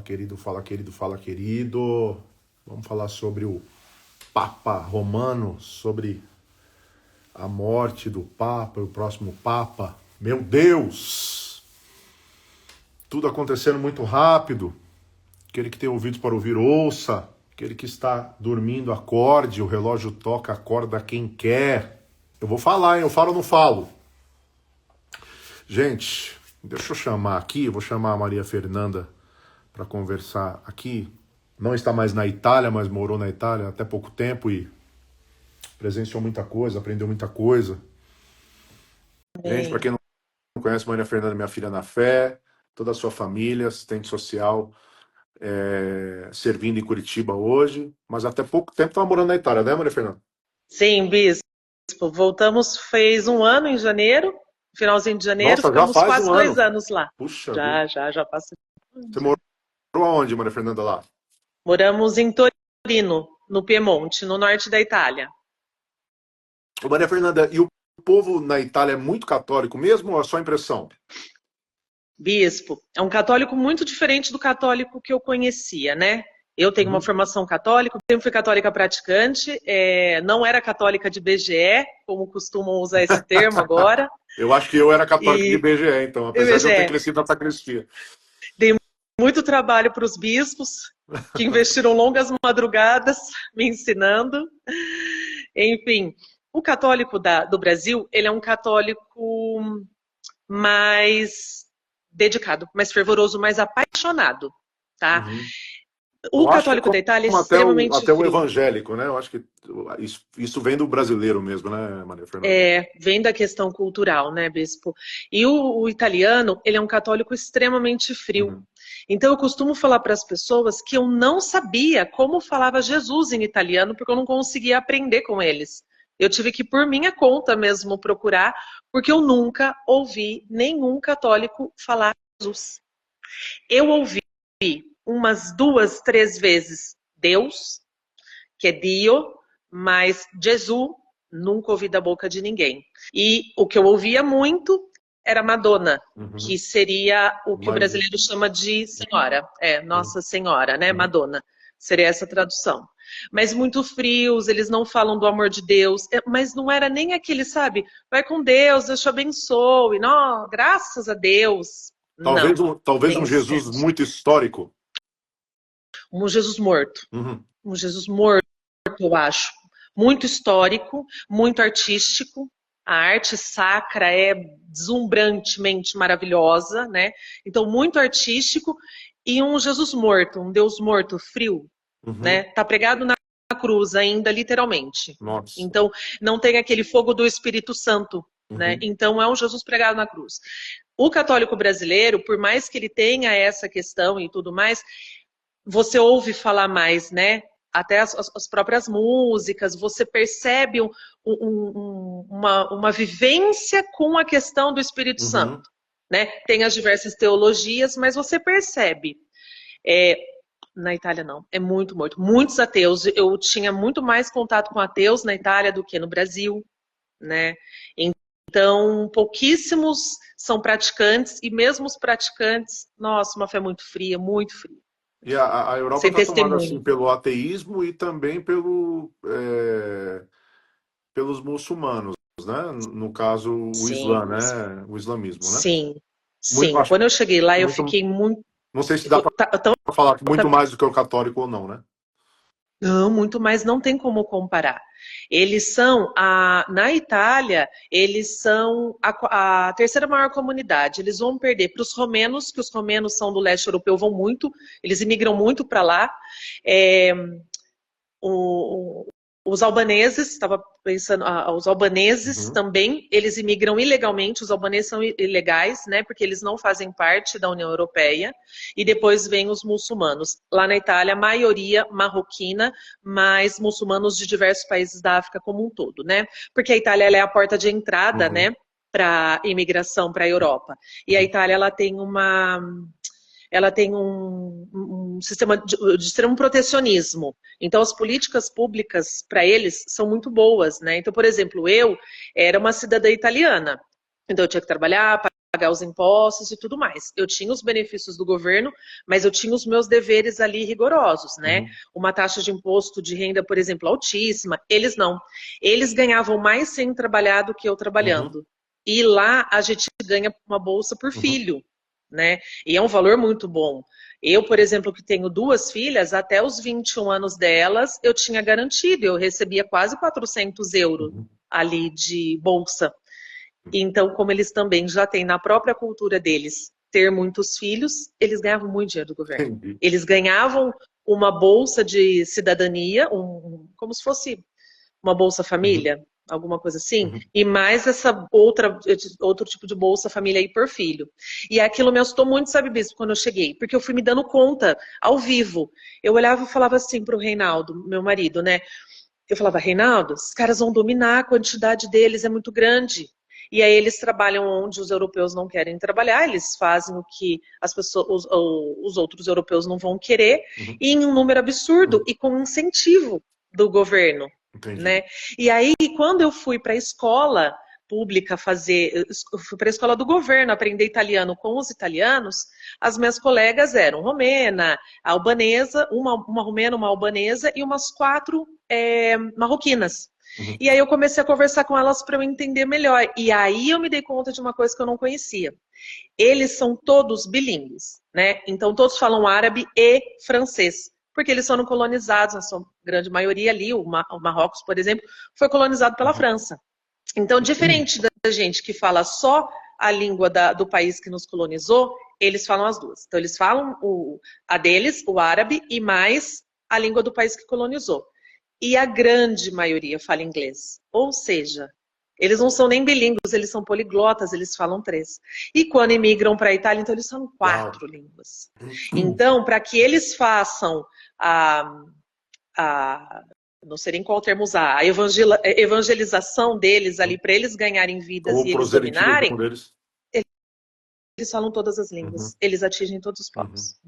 Fala, querido, fala, querido, fala, querido. Vamos falar sobre o Papa Romano, sobre a morte do Papa, o próximo Papa. Meu Deus! Tudo acontecendo muito rápido. Aquele que tem ouvidos para ouvir, ouça. Aquele que está dormindo, acorde. O relógio toca, acorda quem quer. Eu vou falar, hein? Eu falo ou não falo? Gente, deixa eu chamar aqui. Eu vou chamar a Maria Fernanda para conversar aqui. Não está mais na Itália, mas morou na Itália até pouco tempo e presenciou muita coisa, aprendeu muita coisa. Gente, para quem não conhece, Maria Fernanda é minha filha na fé, toda a sua família, assistente social, servindo em Curitiba hoje, mas até pouco tempo estava morando na Itália, né, Maria Fernanda? Sim, bispo. Voltamos, fez um ano em janeiro, finalzinho de janeiro, Nossa, já ficamos faz quase um ano. 2 anos lá. Puxa vida. Já passou. Você morou aonde, Maria Fernanda, lá? Moramos em Torino, no Piemonte, no norte da Itália. Ô, Maria Fernanda, e o povo na Itália é muito católico mesmo ou é só impressão? Bispo, é um católico muito diferente do católico que eu conhecia, né? Eu tenho uma Uhum. formação católica, sempre fui católica praticante, não era católica de BGE, como costumam usar esse termo agora. Eu acho que eu era católico de E BGE, então, apesar de eu ter BGE, crescido na sacristia. dei muito trabalho para os bispos, que investiram longas madrugadas me ensinando. Enfim, o católico do Brasil, ele é um católico mais dedicado, mais fervoroso, mais apaixonado, tá? Uhum. O Eu acho que é católico da Itália é como até extremamente o frio. evangélico, né? Eu acho que isso vem do brasileiro mesmo, né, Maria Fernanda? Vem da questão cultural, né, bispo? E o italiano, ele é um católico extremamente frio. Uhum. Então eu costumo falar para as pessoas que eu não sabia como falava Jesus em italiano, porque eu não conseguia aprender com eles. Eu tive que, por minha conta mesmo, procurar, porque eu nunca ouvi nenhum católico falar Jesus. Eu ouvi umas 2, 3 vezes Deus, que é Dio, mas Jesus nunca ouvi da boca de ninguém. E o que eu ouvia muito era Madonna, Uhum. que seria o que o Mas, brasileiro chama de senhora. sim. Nossa Senhora, né? Uhum. Madonna. Seria essa tradução. Mas muito frios, eles não falam do amor de Deus, mas não era nem aquele, sabe? Vai com Deus, Deus te abençoe, não, graças a Deus. Não, Talvez nem um um Jesus sete. muito histórico. Um Jesus morto. Uhum. Um Jesus morto, eu acho. Muito histórico, muito artístico. A arte sacra é deslumbrantemente maravilhosa, né? Então, muito artístico. E um Jesus morto, um Deus morto, frio, Uhum. né? Tá pregado na cruz ainda, literalmente. Nossa. Então, não tem aquele fogo do Espírito Santo, né? Uhum. Então, é um Jesus pregado na cruz. O católico brasileiro, por mais que ele tenha essa questão e tudo mais, você ouve falar mais, né? Até as próprias músicas, você percebe uma vivência com a questão do Espírito Santo, Uhum. né? Tem as diversas teologias, mas você percebe. É, na Itália não, é muito morto. Muitos ateus, eu tinha muito mais contato com ateus na Itália do que no Brasil, né? Então, pouquíssimos são praticantes, e mesmo os praticantes, nossa, uma fé muito fria, muito fria. E a Europa Sem está tomada assim testemunho. pelo ateísmo e também pelos muçulmanos, né? No caso, o Islã, Sim, né? O islamismo, né? sim, Muito, sim. acho Quando eu cheguei lá, eu muito, fiquei muito. não sei se dá para Então, falar muito mais do que o católico ou não, né? não, muito mais não tem como comparar. Eles são, na Itália, eles são a terceira maior comunidade. Eles vão perder para os romenos, que os romenos são do leste europeu, vão muito, eles imigram muito para lá. É, o, os albaneses, estava pensando, os albaneses Uhum. também, eles imigram ilegalmente, os albaneses são ilegais, né, porque eles não fazem parte da União Europeia, e depois vem os muçulmanos. Lá na Itália, a maioria marroquina, mas muçulmanos de diversos países da África como um todo, né, porque a Itália ela é a porta de entrada, Uhum. né, para imigração para a Europa. E a Itália ela tem um sistema de extremo protecionismo. Então, as políticas públicas para eles são muito boas, né? Então, por exemplo, eu era uma cidadã italiana, então eu tinha que trabalhar, pagar os impostos e tudo mais. Eu tinha os benefícios do governo, mas eu tinha os meus deveres ali rigorosos, né? Uma taxa de imposto de renda, por exemplo, altíssima. Eles não. Eles ganhavam mais sem trabalhar do que eu trabalhando. E lá a gente ganha uma bolsa por filho, né? E é um valor muito bom. Eu, por exemplo, que tenho 2 filhas, até os 21 anos delas, eu tinha garantido, eu recebia quase 400 euros ali de bolsa. Então, como eles também já têm na própria cultura deles ter muitos filhos, eles ganhavam muito dinheiro do governo. Entendi. Eles ganhavam uma bolsa de cidadania, como se fosse uma bolsa família, alguma coisa assim, e mais essa outro tipo de bolsa família aí por filho. E aquilo me assustou muito, sabe, Bispo, quando eu cheguei, porque eu fui me dando conta ao vivo. Eu olhava e falava assim pro Reinaldo, meu marido, né? Eu falava, Reinaldo, os caras vão dominar, a quantidade deles é muito grande. E aí eles trabalham onde os europeus não querem trabalhar, eles fazem o que as pessoas, os outros europeus não vão querer, e em um número absurdo e com incentivo do governo. Né? E aí, quando eu fui para a escola pública fui para a escola do governo aprender italiano com os italianos, as minhas colegas eram romena, albanesa, uma romena, uma albanesa e umas 4 marroquinas. E aí eu comecei a conversar com elas para eu entender melhor. E aí eu me dei conta de uma coisa que eu não conhecia. Eles são todos bilíngues, né? Então todos falam árabe e francês, porque eles foram colonizados, a sua grande maioria ali, o Marrocos, por exemplo, foi colonizado pela França. Então, diferente da gente que fala só a língua do país que nos colonizou, eles falam as duas. Então, eles falam a deles, o árabe, e mais a língua do país que colonizou. E a grande maioria fala inglês. Ou seja, eles não são nem bilíngues, eles são poliglotas, eles falam 3. E quando imigram para a Itália, então eles falam 4 línguas. Então, para que eles façam não sei nem qual termo usar, a evangelização deles ali, para eles ganharem vidas e eles dominarem, eles falam todas as línguas, eles atingem todos os povos.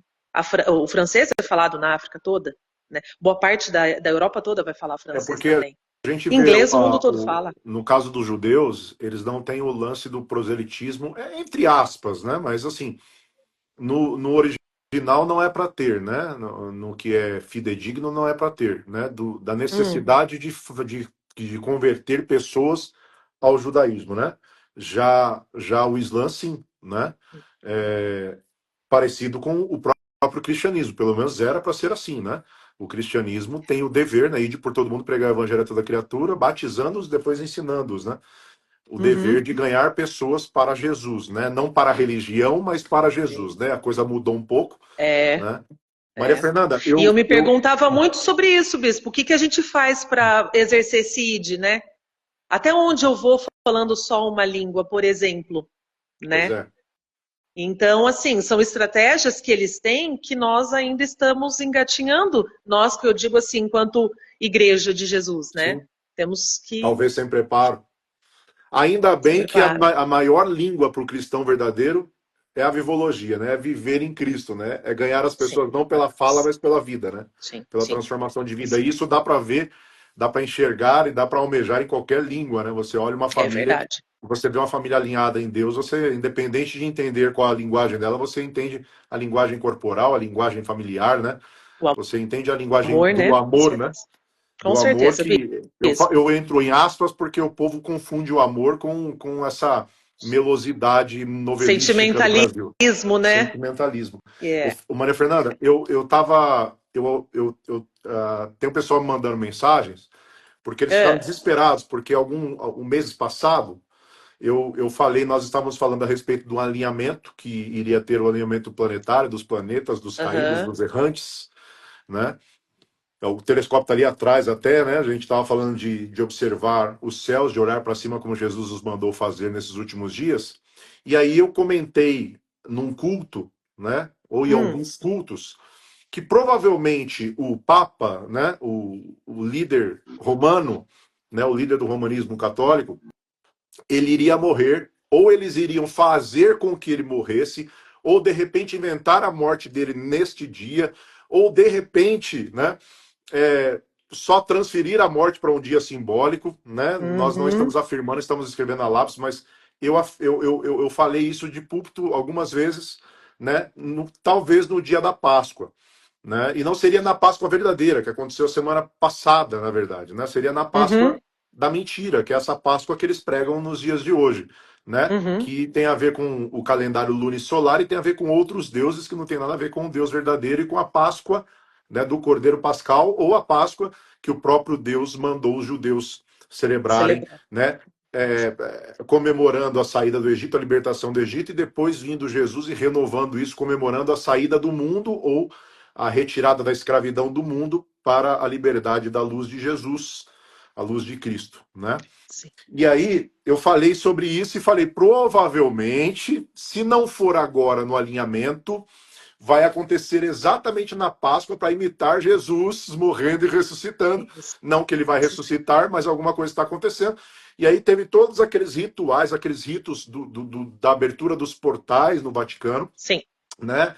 O francês é falado na África toda, né? Boa parte da Europa toda vai falar francês também. A gente inglês vê, o mundo todo fala. No caso dos judeus, eles não têm o lance do proselitismo, entre aspas, né? Mas assim, no original não é para ter, né? No que é fidedigno não é para ter, né? Da necessidade de converter pessoas ao judaísmo, né? Já o Islã, sim, né? Parecido com o próprio cristianismo, pelo menos era para ser assim, né? O cristianismo tem o dever, né, de por todo mundo pregar o evangelho a toda criatura, batizando-os, depois ensinando-os, né? O dever de ganhar pessoas para Jesus, né? Não para a religião, mas para Jesus, né? A coisa mudou um pouco, né? Maria Fernanda, E eu me perguntava muito sobre isso, Bispo. O que a gente faz para exercer esse ID, né? Até onde eu vou falando só uma língua, por exemplo, né? Pois é. Então, assim, são estratégias que eles têm que nós ainda estamos engatinhando. Nós, que eu digo assim, enquanto igreja de Jesus, né? Sim. Temos que... Talvez sem preparo. Ainda bem que a maior língua para o cristão verdadeiro é a vivologia, né? É viver em Cristo, né? É ganhar as pessoas não pela fala, mas pela vida, né? Pela transformação de vida. E isso dá para ver, dá para enxergar e dá para almejar em qualquer língua, né? Você olha uma família... É verdade. Você vê uma família alinhada em Deus, você, independente de entender qual a linguagem dela, você entende a linguagem corporal, a linguagem familiar, né? Você entende a linguagem do amor, né? Com certeza. Que eu entro em aspas porque o povo confunde o amor com essa melosidade novelística do Brasil. Sentimentalismo, né? Sentimentalismo. O Maria Fernanda, tem um pessoal me mandando mensagens porque eles ficaram desesperados, porque um mês passado eu falei, nós estávamos falando a respeito do alinhamento, que iria ter o alinhamento planetário dos planetas, dos caídos, dos errantes, né? O telescópio está ali atrás até, né? A gente estava falando de observar os céus, de olhar para cima como Jesus nos mandou fazer nesses últimos dias. E aí eu comentei num culto, né? Ou em alguns cultos, que provavelmente o Papa, né? O líder romano, né? O líder do romanismo católico, ele iria morrer, ou eles iriam fazer com que ele morresse, ou de repente inventar a morte dele neste dia, ou de repente, né? Só transferir a morte para um dia simbólico, né? Nós não estamos afirmando, estamos escrevendo a lápis, mas eu falei isso de púlpito algumas vezes, né? Talvez no dia da Páscoa. Né? E não seria na Páscoa verdadeira, que aconteceu semana passada, na verdade, né? Seria na Uhum, Páscoa da mentira, que é essa Páscoa que eles pregam nos dias de hoje, né? uhum. Que tem a ver com o calendário lunisolar e tem a ver com outros deuses que não tem nada a ver com o Deus verdadeiro e com a Páscoa, né, do Cordeiro Pascal ou a Páscoa que o próprio Deus mandou os judeus celebrarem, Celebrar. né? Comemorando a saída do Egito, a libertação do Egito, e depois vindo Jesus e renovando isso, comemorando a saída do mundo ou a retirada da escravidão do mundo para a liberdade da luz de Jesus, a luz de Cristo, né? Sim. E aí eu falei sobre isso e falei, provavelmente, se não for agora no alinhamento, vai acontecer exatamente na Páscoa para imitar Jesus morrendo e ressuscitando. Não que ele vai ressuscitar, mas alguma coisa está acontecendo. E aí teve todos aqueles rituais, aqueles ritos da abertura dos portais no Vaticano, Sim. né?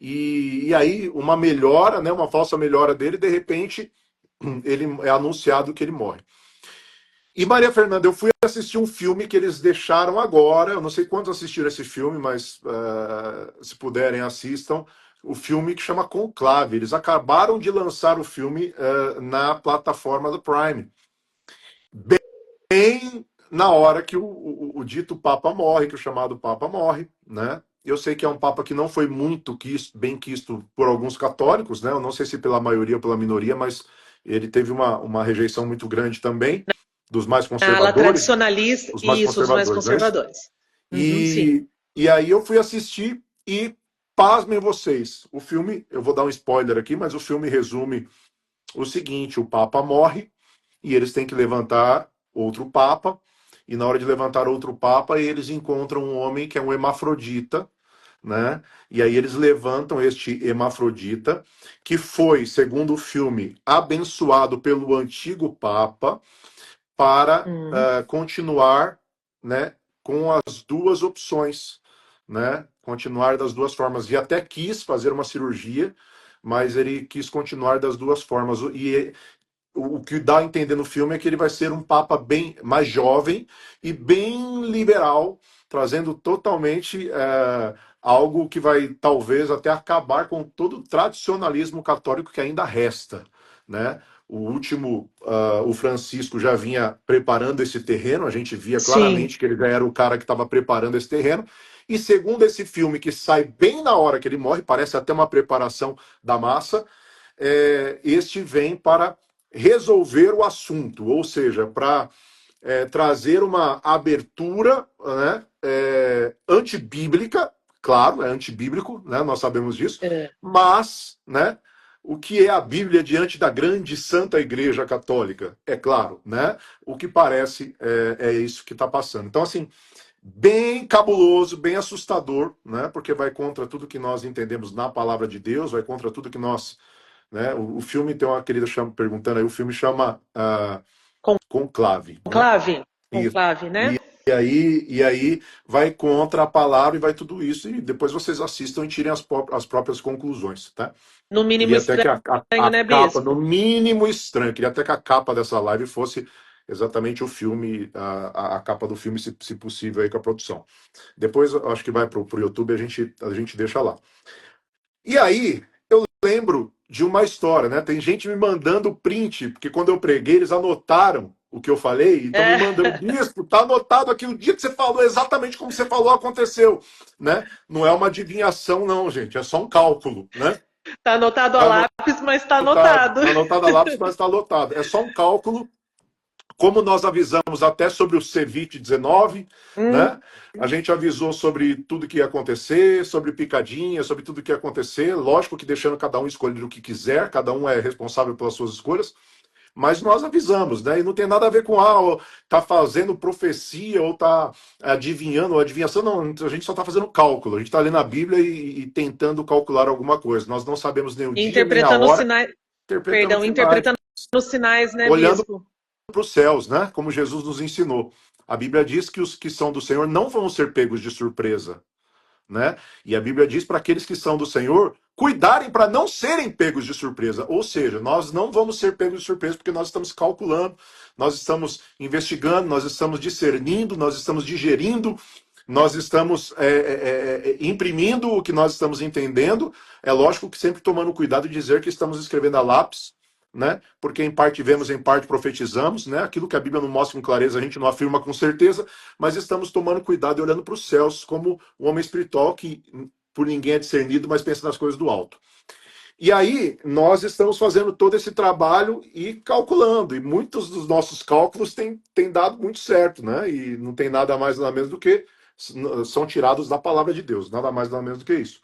E aí, uma melhora, né, uma falsa melhora dele, de repente, ele é anunciado que ele morre. E Maria Fernanda, eu fui assistir um filme que eles deixaram agora. Eu não sei quantos assistiram esse filme, mas se puderem, assistam. O filme que chama Conclave. Eles acabaram de lançar o filme na plataforma do Prime. Bem na hora que o dito Papa morre, que o chamado Papa morre, né? Eu sei que é um Papa que não foi muito bem quisto por alguns católicos, né? Eu não sei se pela maioria ou pela minoria, mas ele teve uma rejeição muito grande também dos mais A ala conservadores, tradicionalista, os mais isso, os mais conservadores, não é isso? conservadores. Uhum, sim. E aí eu fui assistir e pasmem vocês, o filme, eu vou dar um spoiler aqui, mas o filme resume o seguinte: o Papa morre e eles têm que levantar outro Papa, e na hora de levantar outro Papa, eles encontram um homem que é um hermafrodita, né? E aí eles levantam este hermafrodita, que foi, segundo o filme, abençoado pelo antigo Papa para Uhum. continuar, né, com as duas opções, né? Continuar das duas formas. E até quis fazer uma cirurgia, mas ele quis continuar das duas formas. E o que dá a entender no filme é que ele vai ser um papa bem mais jovem e bem liberal, trazendo totalmente algo que vai talvez até acabar com todo o tradicionalismo católico que ainda resta, né? O último, o Francisco já vinha preparando esse terreno, a gente via Sim. claramente que ele já era o cara que estava preparando esse terreno, e segundo esse filme, que sai bem na hora que ele morre, parece até uma preparação da massa, este vem para resolver o assunto, ou seja, para trazer uma abertura, né, antibíblica, claro, é antibíblico, né, nós sabemos disso, É. mas, né, o que é a Bíblia diante da grande Santa Igreja Católica? É claro, né? O que parece é isso que está passando. Então, assim, bem cabuloso, bem assustador, né? Porque vai contra tudo que nós entendemos na palavra de Deus, vai contra tudo que nós, né? O filme tem uma querida perguntando aí, o filme chama Conclave, né? Conclave, Isso. conclave, né? E aí vai contra a palavra e vai tudo isso, e depois vocês assistam e tirem as próprias conclusões, tá? No mínimo Queria até que estranho, a né, capa, no Bispo? mínimo estranho, queria até que a capa dessa live fosse exatamente o filme, a capa do filme, se possível, aí com a produção. Depois, eu acho que vai pro YouTube, a gente deixa lá. E aí, eu lembro de uma história, né? Tem gente me mandando print, porque quando eu preguei, eles anotaram o que eu falei, e estão me É, mandando, bispo, tá anotado aqui o dia que você falou, exatamente como você falou, aconteceu, né? Não é uma adivinhação, não, gente, é só um cálculo, né? tá anotado a Tá lápis, mas tá anotado, anotado. tá anotado a lápis, mas está anotado. É só um cálculo, como nós avisamos até sobre o Cevite-19, Hum, né? A gente avisou sobre tudo que ia acontecer, sobre picadinha, sobre tudo que ia acontecer. Lógico que deixando cada um escolher o que quiser, cada um é responsável pelas suas escolhas, mas nós avisamos, né? E não tem nada a ver com tá fazendo profecia ou tá adivinhando ou adivinhação, não. A gente só tá fazendo cálculo. A gente tá lendo a Bíblia e tentando calcular alguma coisa. Nós não sabemos nem o dia, nem a interpretando os hora, sinais, interpretando perdão, sinais, interpretando os sinais, né, olhando Bispo? para os céus, né? Como Jesus nos ensinou. A Bíblia diz que os que são do Senhor não vão ser pegos de surpresa, né? E a Bíblia diz para aqueles que são do Senhor, cuidarem para não serem pegos de surpresa. Ou seja, nós não vamos ser pegos de surpresa porque nós estamos calculando, nós estamos investigando, nós estamos discernindo, nós estamos digerindo, nós estamos imprimindo o que nós estamos entendendo. É lógico que sempre tomando cuidado de dizer que estamos escrevendo a lápis, né? Porque em parte vemos, em parte profetizamos, né? Aquilo que a Bíblia não mostra com clareza, a gente não afirma com certeza, mas estamos tomando cuidado e olhando para os céus como o homem espiritual que por ninguém é discernido, mas pensa nas coisas do alto. E aí, nós estamos fazendo todo esse trabalho e calculando, e muitos dos nossos cálculos têm dado muito certo, né? E não tem nada mais nada menos do que são tirados da palavra de Deus, nada mais nada menos do que isso.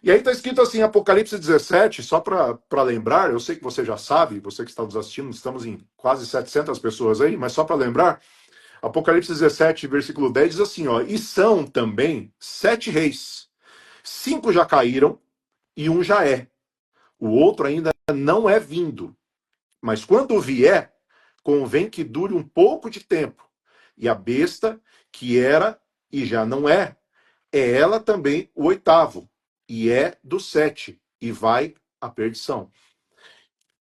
E aí está escrito assim, Apocalipse 17, só para lembrar, eu sei que você já sabe, você que está nos assistindo, estamos em quase 700 pessoas aí, mas só para lembrar, Apocalipse 17, versículo 10 diz assim, ó, e são também 7 reis, 5 já caíram e um já é. O outro ainda não é vindo. Mas quando vier, convém que dure um pouco de tempo. E a besta, que era e já não é ela também o oitavo. E é do 7. E vai à perdição.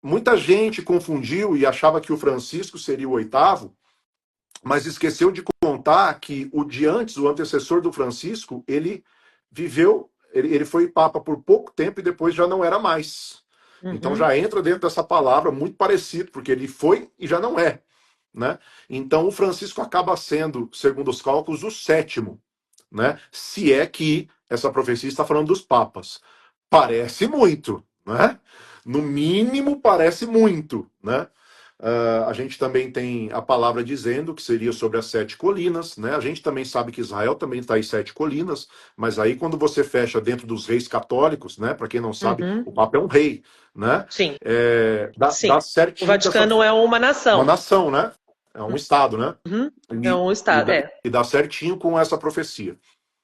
Muita gente confundiu e achava que o Francisco seria o oitavo, mas esqueceu de contar que o de antes, o antecessor do Francisco, ele viveu, ele foi papa por pouco tempo e depois já não era mais. Então já entra dentro dessa palavra muito parecido, porque ele foi e já não é, né? Então o Francisco acaba sendo, segundo os cálculos, o sétimo, né? Se é que essa profecia está falando dos papas. Parece muito, né? No mínimo parece muito, né? A gente também tem a palavra dizendo que seria sobre as 7 colinas, né? A gente também sabe que Israel também está em 7 colinas, mas aí quando você fecha dentro dos reis católicos, né? Para quem não sabe, o Papa é um rei, né? Sim. Dá O certinho Vaticano é uma uma nação. nação, né? É um estado, né? É um estado, E dá certinho com essa profecia,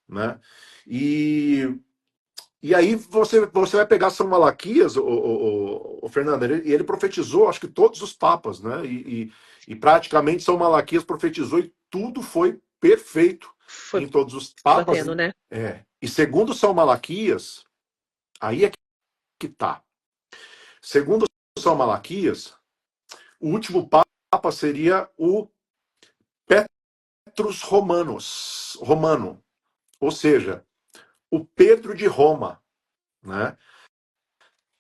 né? E aí você vai pegar São Malaquias, o Fernando, e ele profetizou, acho que todos os papas, né? E praticamente São Malaquias profetizou e tudo foi perfeito Foi em todos os papas. batendo, né? E segundo São Malaquias, aí é que tá. Segundo São Malaquias, o último papa seria o Petrus Romano, ou seja, o Pedro de Roma, né?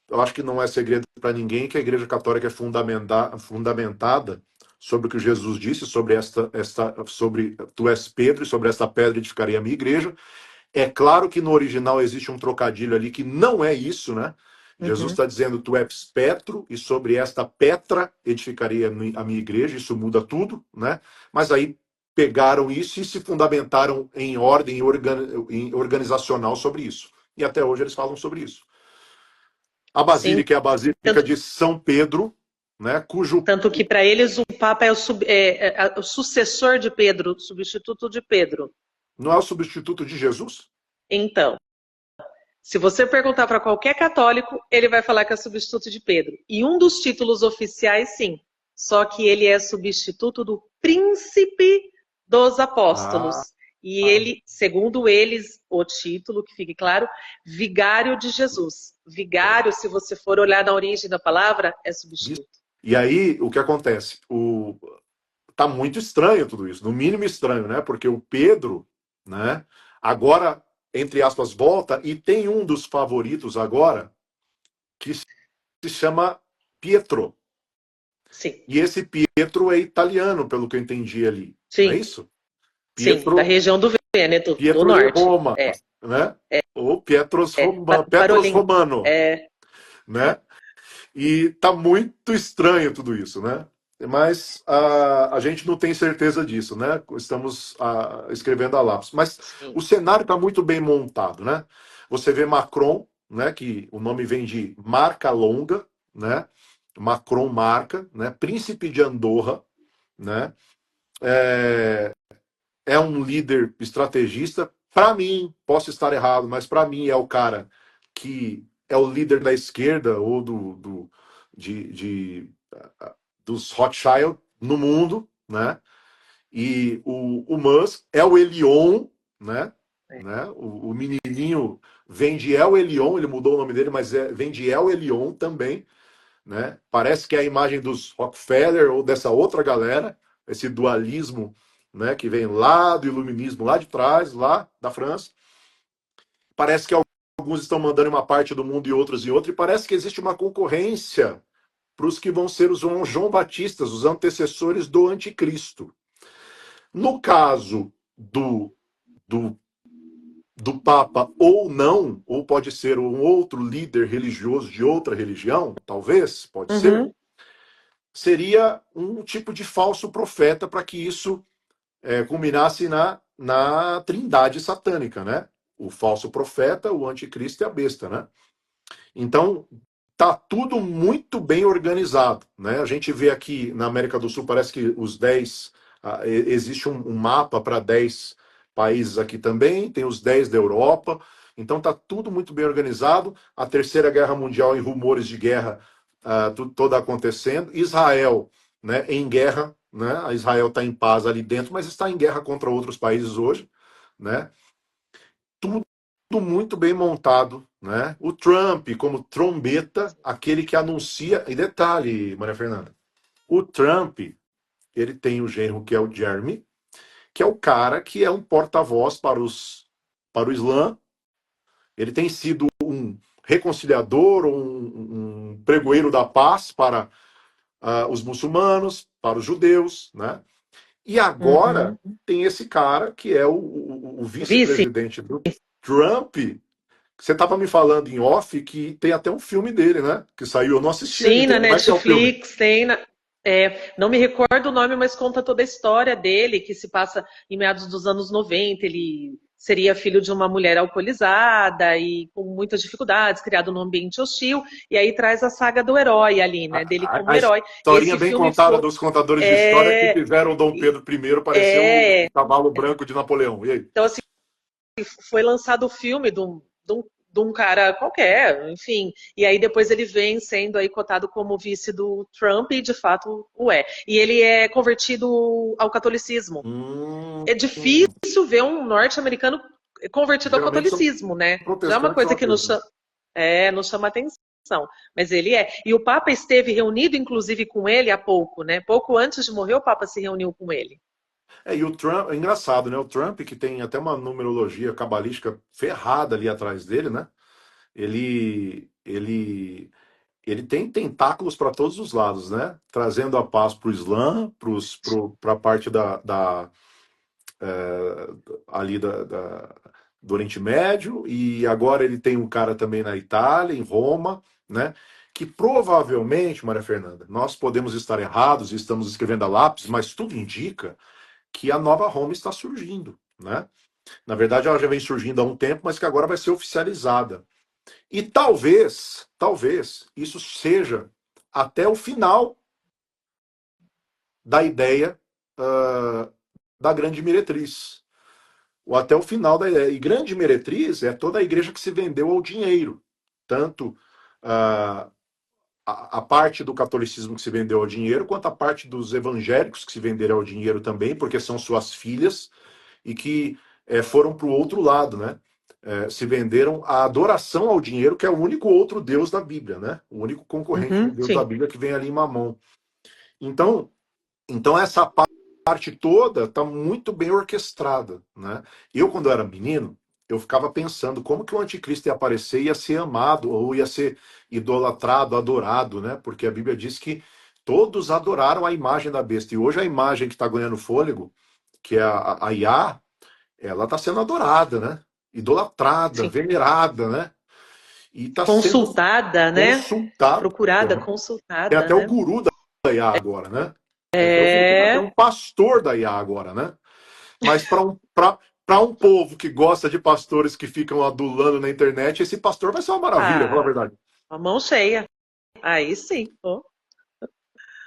Eu acho que não é segredo para ninguém que a Igreja Católica é fundamentada sobre o que Jesus disse, sobre tu és Pedro e sobre esta pedra edificarei a minha igreja. É claro que no original existe um trocadilho ali que não é isso, né? Jesus está dizendo tu és Petro e sobre esta pedra edificarei a minha igreja, isso muda tudo, né? Mas aí pegaram isso e se fundamentaram em ordem organizacional sobre isso. E até hoje eles falam sobre isso. A Basílica é a Basílica de São Pedro, né, cujo... Tanto que para eles o Papa é o sucessor de Pedro, o substituto de Pedro. Não é o substituto de Jesus? Então, se você perguntar para qualquer católico, ele vai falar que é substituto de Pedro. E um dos títulos oficiais, sim. Só que ele é substituto do príncipe dos apóstolos. E ele, segundo eles, o título, que fique claro, vigário de Jesus. Vigário, se você for olhar na origem da palavra, é substituto. E aí, o que acontece? Tá muito estranho tudo isso, no mínimo estranho, né? Porque o Pedro, né, agora, entre aspas, volta e tem um dos favoritos agora que se chama Pietro. Sim. E esse Pietro é italiano, pelo que eu entendi ali. Sim. Não é isso? Pietro, sim, da região do Vêneto, Pietro do norte. De Roma, né? Ou Petros Romano. Né? E tá muito estranho tudo isso, né? Mas a gente não tem certeza disso, né? Estamos escrevendo a lápis. Mas sim, o cenário está muito bem montado, né? Você vê Macron, né? Que o nome vem de marca longa, né? Macron marca, né? Príncipe de Andorra, né? É um líder estrategista. Para mim, posso estar errado, mas para mim é o cara que é o líder da esquerda ou dos Rothschild no mundo, né? E o Musk é o Elion, né? né? O menininho vem de El Elyon, ele mudou o nome dele, mas vem de El Elyon também, né? Parece que é a imagem dos Rockefeller ou dessa outra galera, esse dualismo, né, que vem lá do iluminismo, lá de trás, lá da França. Parece que alguns estão mandando em uma parte do mundo e outros em outra, e parece que existe uma concorrência para os que vão ser os João Batistas, os antecessores do anticristo. No caso do, do Papa ou não, ou pode ser um outro líder religioso de outra religião, talvez, pode ser, seria um tipo de falso profeta para que isso culminasse na trindade satânica, né? O falso profeta, o anticristo e a besta, né? Então, tá tudo muito bem organizado, né? A gente vê aqui na América do Sul, parece que os 10, existe um mapa para 10 países aqui também, tem os 10 da Europa, então tá tudo muito bem organizado. A Terceira Guerra Mundial em rumores de guerra toda acontecendo. Israel, né, em guerra, né? A Israel está em paz ali dentro, mas está em guerra contra outros países hoje, né? Tudo muito bem montado, né? O Trump como trombeta, aquele que anuncia. E detalhe, Maria Fernanda, o Trump, ele tem o genro que é o Jeremy, que é o cara que é um porta-voz para o Islã. Ele tem sido um reconciliador, um pregoeiro da paz para os muçulmanos, para os judeus, né? E agora tem esse cara que é o Vice. vice-presidente do Trump. Você estava me falando em off que tem até um filme dele, né? Que saiu, eu não assisti Sim, ainda. na Como é que é o filme? Netflix, tem não me recordo o nome, mas conta toda a história dele, que se passa em meados dos anos 90. Ele seria filho de uma mulher alcoolizada e com muitas dificuldades, criado num ambiente hostil, e aí traz a saga do herói ali, né? Dele como A herói. E historinha esse bem filme contada foi. dos contadores de história que É, fizeram o Dom Pedro I parecer o é, cavalo branco de Napoleão. E aí? então, assim, foi lançado o filme de um cara qualquer, enfim. E aí depois ele vem sendo aí cotado como vice do Trump e de fato o é. E ele é convertido ao catolicismo. É difícil ver um norte-americano convertido ao Geralmente são catolicismo, né? Já é uma protestantes ou coisa que ateus, né? nos chama atenção. Mas ele é. E o Papa esteve reunido, inclusive, com ele há pouco, né? Pouco antes de morrer, o Papa se reuniu com ele. E o Trump, é engraçado, né? O Trump, que tem até uma numerologia cabalística ferrada ali atrás dele, né? Ele tem tentáculos para todos os lados, né? Trazendo a paz para o Islã, para a parte ali do Oriente Médio, e agora ele tem um cara também na Itália, em Roma, né? Que provavelmente, Maria Fernanda, nós podemos estar errados e estamos escrevendo a lápis, mas tudo indica que a nova Roma está surgindo, né? Na verdade, ela já vem surgindo há um tempo, mas que agora vai ser oficializada. E talvez, isso seja até o final da ideia da grande meretriz. Ou até o final da ideia. E grande meretriz é toda a igreja que se vendeu ao dinheiro. Tanto a parte do catolicismo que se vendeu ao dinheiro, quanto a parte dos evangélicos que se venderam ao dinheiro também, porque são suas filhas, e que foram para o outro lado, né? Se venderam à adoração ao dinheiro, que é o único outro Deus da Bíblia, né? O único concorrente de Deus da Sim. Bíblia que vem ali em Mamon. Então essa parte toda está muito bem orquestrada, né? Eu, quando era menino, eu ficava pensando como que o anticristo ia aparecer e ia ser amado, ou ia ser idolatrado, adorado, né? Porque a Bíblia diz que todos adoraram a imagem da besta. E hoje a imagem que está ganhando fôlego, que é a Iá, ela está sendo adorada, né? Idolatrada, Sim. venerada, né? E está sendo Consultada, né? consultada. Procurada, Tem consultada, até o né? guru da IA agora, né? Tem até um É. pastor da IA agora, né? Mas para um povo que gosta de pastores que ficam adulando na internet, esse pastor vai ser uma maravilha, fala a Ah, verdade. a mão cheia. Aí sim. Pô.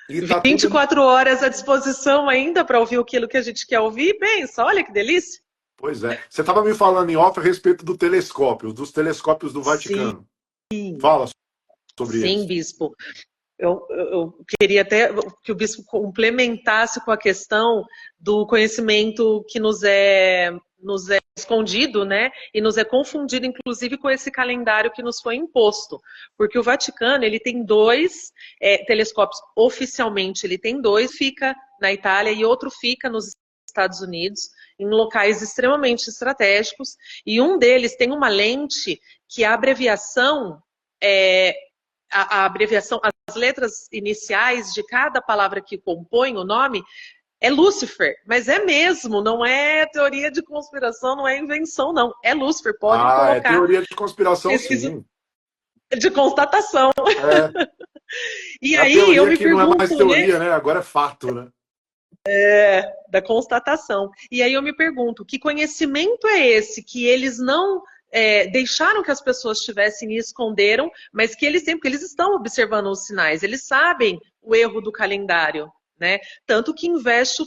E tá tudo. 24 horas à disposição ainda para ouvir aquilo que a gente quer ouvir. Pensa, olha que delícia. Pois é. Você estava me falando em off a respeito do telescópio, dos telescópios do Sim, Vaticano. Fala sobre sim, eles. bispo. Eu queria até que o bispo complementasse com a questão do conhecimento que nos é escondido, né? E nos é confundido, inclusive, com esse calendário que nos foi imposto. Porque o Vaticano, ele tem dois telescópios, oficialmente ele tem dois, fica na Itália e outro fica nos Estados Unidos, em locais extremamente estratégicos, e um deles tem uma lente que a abreviação, a abreviação, as letras iniciais de cada palavra que compõe o nome é Lúcifer, mas é mesmo, não é teoria de conspiração, não é invenção, não. É Lúcifer, podem Ah, é colocar teoria de conspiração, pesquisa sim. de constatação. É, E é a aí eu teoria me que não é mais pergunto, né, teoria, né? Agora é fato, né? da constatação. E aí eu me pergunto, que conhecimento é esse que eles não deixaram que as pessoas tivessem e esconderam, mas que eles têm, porque eles estão observando os sinais, eles sabem o erro do calendário. Né? Tanto que investe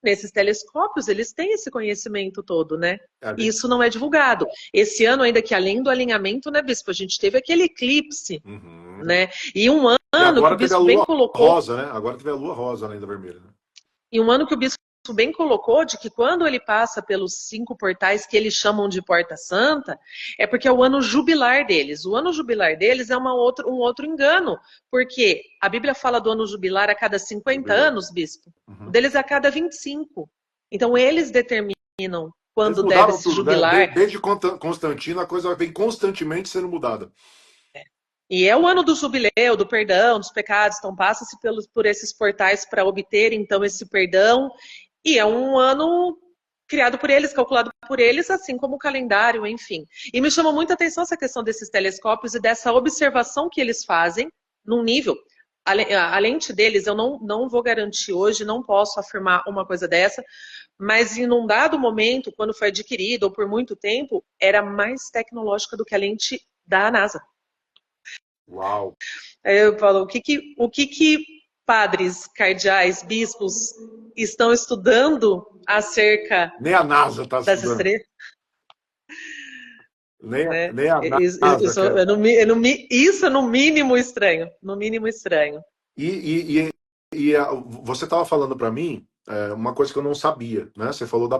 nesses telescópios, eles têm esse conhecimento todo, né? E isso não é divulgado. Esse ano, ainda que além do alinhamento, né, Bispo, a gente teve aquele eclipse, né? E um E ano que agora o teve a Bispo bem lua colocou. rosa, né? Agora teve a lua rosa além da vermelha. Né? E um ano que o Bispo bem colocou de que quando ele passa pelos 5 portais que eles chamam de Porta Santa, é porque é o ano jubilar deles. O ano jubilar deles é um outro engano, porque a Bíblia fala do ano jubilar a cada 50 anos, Bispo. O deles é a cada 25. Então eles determinam Eles quando deve mudaram se tudo, né? jubilar. Desde Constantino a coisa vem constantemente sendo mudada. E é o ano do jubileu, do perdão, dos pecados. Então passa-se por esses portais para obter então esse perdão. E é um ano criado por eles, calculado por eles, assim como o calendário, enfim. E me chamou muita atenção essa questão desses telescópios e dessa observação que eles fazem num nível. A lente deles, eu não vou garantir hoje, não posso afirmar uma coisa dessa, mas em um dado momento, quando foi adquirido, ou por muito tempo, era mais tecnológica do que a lente da NASA. Uau! Aí eu falo, o que padres, cardeais, bispos estão estudando acerca Nem a NASA está das estudando. estrelas? Né? Nem a Isso, NASA quer. isso é no mínimo estranho. No mínimo estranho. Você estava falando para mim uma coisa que eu não sabia, né? Você falou da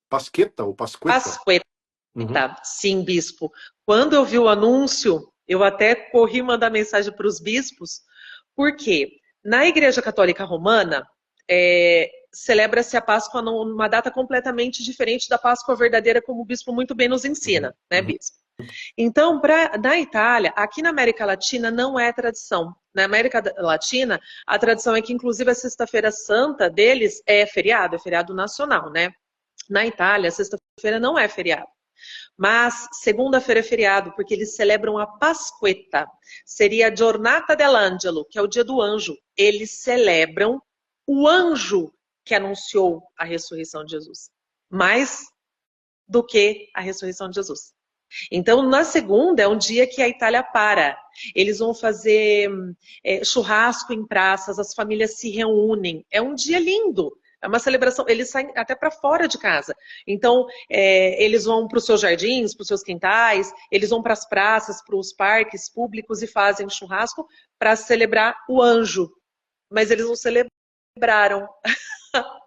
Pasqueta ou Pasqueta. Pasqueta, sim, bispo. Quando eu vi o anúncio, eu até corri mandar mensagem para os bispos, porque na Igreja Católica Romana celebra-se a Páscoa numa data completamente diferente da Páscoa verdadeira, como o bispo muito bem nos ensina, né, bispo? Então, na Itália, aqui na América Latina não é tradição. Na América Latina, a tradição é que, inclusive, a Sexta-feira Santa deles é feriado nacional, né? Na Itália, sexta-feira não é feriado. Mas segunda-feira é feriado, porque eles celebram a Pasquetta. Seria a Giornata dell'Angelo, que é o dia do anjo. Eles celebram o anjo que anunciou a ressurreição de Jesus. Mais do que a ressurreição de Jesus. Então, na segunda é um dia que a Itália para. Eles vão fazer churrasco em praças, as famílias se reúnem. É um dia lindo. É uma celebração. Eles saem até para fora de casa. Então, eles vão para os seus jardins, para os seus quintais, eles vão para as praças, para os parques públicos e fazem churrasco para celebrar o anjo. Mas eles não celebraram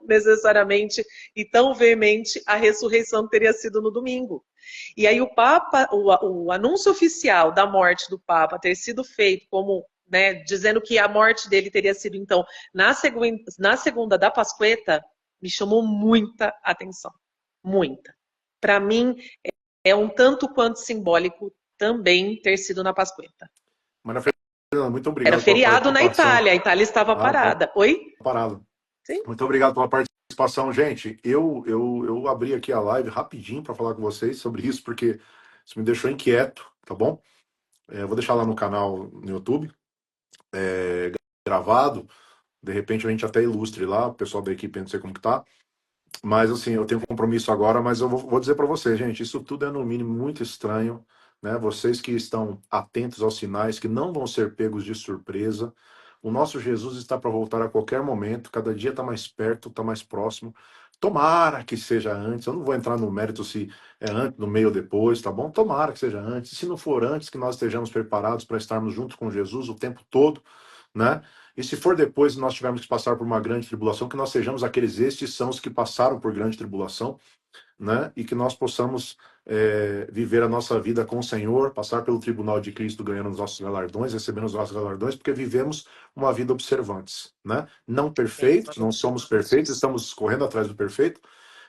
necessariamente e tão veemente a ressurreição que teria sido no domingo. E aí o Papa, o anúncio oficial da morte do Papa ter sido feito como, né, dizendo que a morte dele teria sido então na segunda da Pasquetta, me chamou muita atenção, muita. Para mim é um tanto quanto simbólico também ter sido na Pasquetta. Maria Fernanda, muito obrigado. Era feriado na Itália, a Itália estava parada. Oi? Parado. Sim. Muito obrigado pela participação, gente. Eu abri aqui a live rapidinho para falar com vocês sobre isso, porque isso me deixou inquieto, tá bom? Eu vou deixar lá no canal no YouTube, gravado. De repente a gente até ilustre lá, o pessoal da equipe, não sei como que tá. Mas assim, eu tenho um compromisso agora, mas eu vou dizer para vocês, gente, isso tudo é no mínimo muito estranho, né? Vocês que estão atentos aos sinais, que não vão ser pegos de surpresa. O nosso Jesus está para voltar a qualquer momento, cada dia está mais perto, está mais próximo. Tomara que seja antes, eu não vou entrar no mérito se é antes, no meio ou depois, tá bom? Tomara que seja antes. Se não for antes, que nós estejamos preparados para estarmos juntos com Jesus o tempo todo, né? E se for depois nós tivermos que passar por uma grande tribulação, que nós sejamos estes são os que passaram por grande tribulação, né? E que nós possamos viver a nossa vida com o Senhor, passar pelo tribunal de Cristo ganhando os nossos galardões, recebendo os nossos galardões, porque vivemos uma vida observantes, né? Não perfeitos, não somos perfeitos, estamos correndo atrás do perfeito,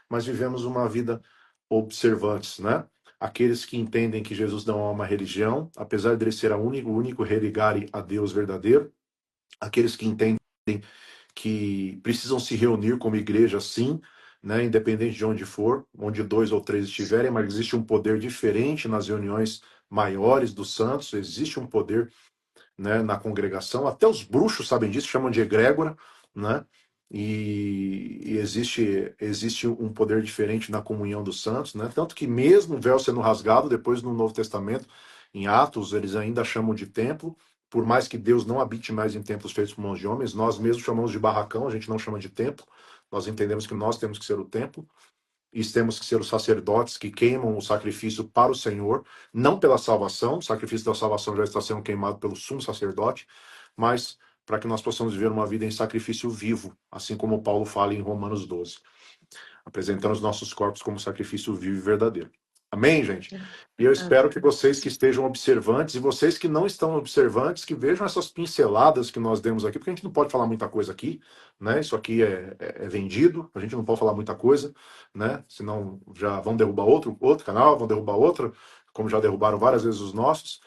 mas vivemos uma vida observantes, né? Aqueles que entendem que Jesus não é uma religião, apesar de ele ser o único religare a Deus verdadeiro, aqueles que entendem que precisam se reunir como igreja, sim, né, independente de onde for, onde 2 ou 3 estiverem, mas existe um poder diferente nas reuniões maiores dos santos, existe um poder, né, na congregação, até os bruxos sabem disso, chamam de egrégora, né, e existe um poder diferente na comunhão dos santos, né, tanto que mesmo o véu sendo rasgado, depois no Novo Testamento, em Atos, eles ainda chamam de templo, por mais que Deus não habite mais em templos feitos por mãos de homens, nós mesmos chamamos de barracão, a gente não chama de templo, nós entendemos que nós temos que ser o templo, e temos que ser os sacerdotes que queimam o sacrifício para o Senhor, não pela salvação, o sacrifício da salvação já está sendo queimado pelo sumo sacerdote, mas para que nós possamos viver uma vida em sacrifício vivo, assim como Paulo fala em Romanos 12, apresentando os nossos corpos como sacrifício vivo e verdadeiro. Amém, gente? E eu espero que vocês que estejam observantes e vocês que não estão observantes, que vejam essas pinceladas que nós demos aqui, porque a gente não pode falar muita coisa aqui, né? Isso aqui é vendido, a gente não pode falar muita coisa, né? Senão já vão derrubar outro canal, vão derrubar outro, como já derrubaram várias vezes os nossos.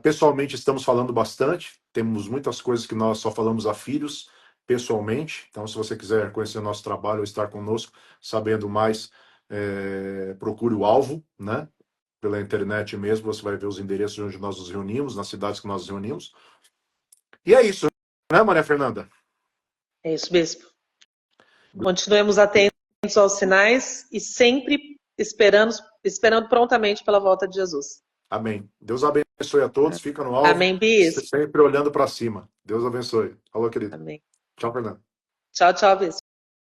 Pessoalmente estamos falando bastante, temos muitas coisas que nós só falamos a filhos pessoalmente, então se você quiser conhecer o nosso trabalho ou estar conosco, sabendo mais, procure o Alvo, né? Pela internet mesmo, você vai ver os endereços onde nós nos reunimos, nas cidades que nós nos reunimos. E é isso, né, Maria Fernanda? É isso, bispo. Continuemos atentos aos sinais e sempre esperando prontamente pela volta de Jesus. Amém. Deus abençoe a todos, fica no alvo. Amém, bispo. Sempre olhando para cima. Deus abençoe. Falou, querido. Amém. Tchau, Fernanda. Tchau, tchau, bispo.